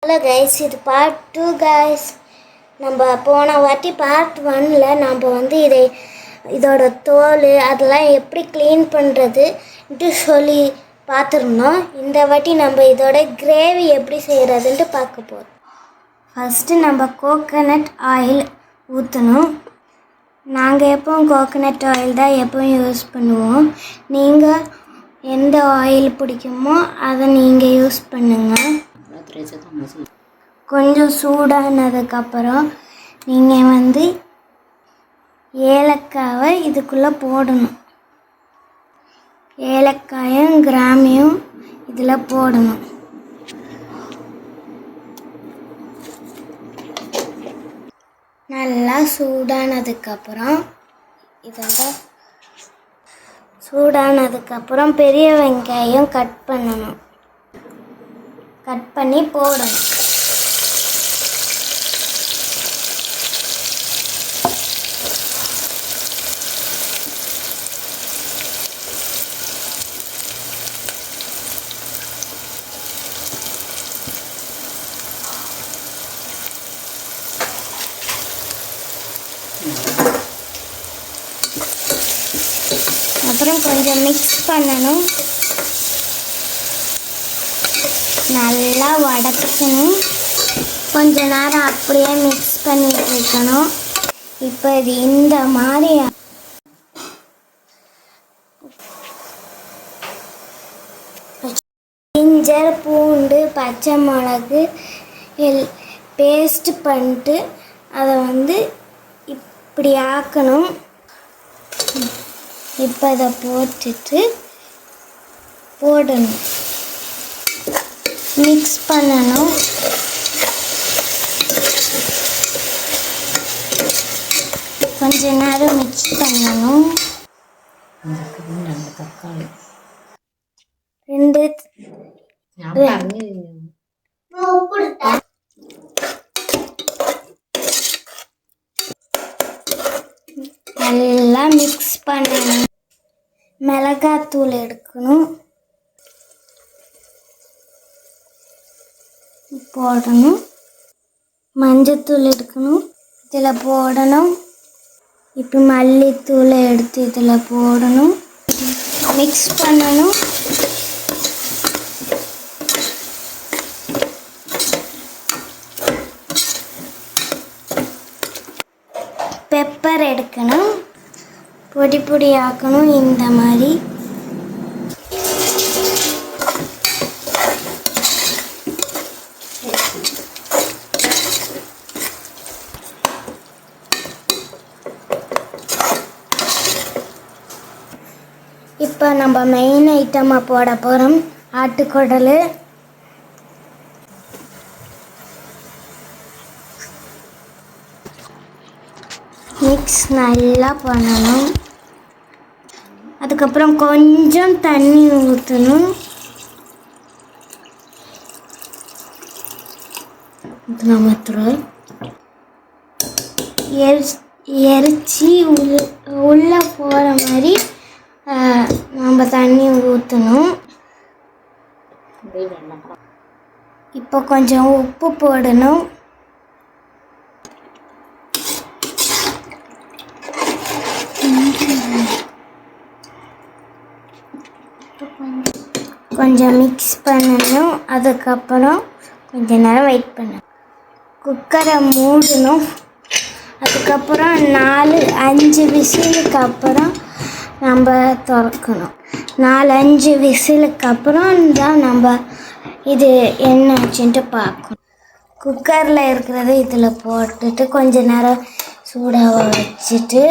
Hello guys, இது part 2 guys. நம்ம போன வாட்டி பார்ட் 1ல் நம்ம இதோட தோல் அதெல்லாம் எப்படி க்ளீன் பண்ணுறதுன்ட்டு சொல்லி பார்த்துருந்தோம். இந்த வாட்டி நம்ம இதோட கிரேவி எப்படி செய்கிறதுன்ட்டு பார்க்க போகிறோம். ஃபஸ்ட்டு நம்ம கோகோனட் ஆயில் ஊற்றணும். நாங்கள் எப்பவும் கோகோனட் ஆயில் தான் எப்பவும் யூஸ் பண்ணுவோம். நீங்கள் எந்த ஆயில் பிடிக்குமோ அதை நீங்கள் யூஸ் பண்ணுங்கள். கொஞ்சம் சூடானதுக்கப்புறம் நீங்கள் ஏலக்காவை இதுக்குள்ளே போடணும். ஏலக்காயும் கிராமியும் இதில் போடணும். நல்லா சூடானதுக்கப்புறம் பெரிய வெங்காயம் கட் பண்ணணும். கட் பண்ணி போடணும். அப்புறம் கொஞ்சம் மிக்ஸ் பண்ணணும். நல்லா வதக்கணும். கொஞ்ச நேரம் அப்படியே மிக்ஸ் பண்ணிட்டு இருக்கணும். இப்போ இது இந்த மாதிரி ஜிஞ்சர், பூண்டு, பச்சை மிளகு பேஸ்ட் பண்ணிட்டு அதை இப்படி ஆக்கணும். இப்போ இதை போடணும். மிக்ஸ் பண்ணணும். கொஞ்ச நேரம் மிக்ஸ் பண்ணணும். 2 நல்லா மிக்ஸ் பண்ணணும். மிளகாத்தூள் எடுக்கணும், போடணும். மஞ்சத்தூள் எடுக்கணும், இதில் போடணும். இப்போ மல்லித்தூளை எடுத்து இதில் போடணும். மிக்ஸ் பண்ணணும். பெப்பர் எடுக்கணும், பொடி பொடி ஆக்கணும். இந்த மாதிரி இப்போ நம்ம மெயின் ஐட்டமாக போட போகிறோம் ஆட்டுக்குடல். மிக்ஸ் நல்லா பண்ணணும். அதுக்கப்புறம் கொஞ்சம் தண்ணி ஊற்றணும். எரிச்சி உள்ளே போகிற மாதிரி நம்ம தண்ணி ஊற்றணும். இப்போ கொஞ்சம் உப்பு போடணும். கொஞ்சம் மிக்ஸ் பண்ணணும். அதுக்கப்புறம் கொஞ்ச நேரம் வெயிட் பண்ணணும். குக்கரை மூடணும். அதுக்கப்புறம் 4-5 விசிலுக்கு அப்புறம் நம்ம திறக்கணும். 4-5 விசிலுக்கு அப்புறம் தான் நம்ம இது என்ன ஆச்சுன்ட்டு பார்க்கணும். குக்கரில் இருக்கிறத இதில் போட்டுட்டு கொஞ்ச நேரம் சூடாக வச்சுட்டு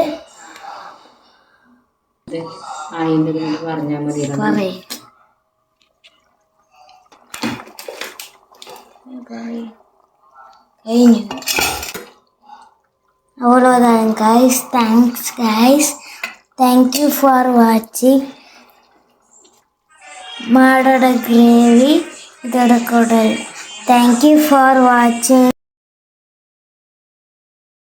அவ்வளோதான் guys. Thanks guys. Thank you for வாட்சிங். மாடோட கிரேவி, இதோட குடல். தேங்க்யூ ஃபார் வாட்சிங்.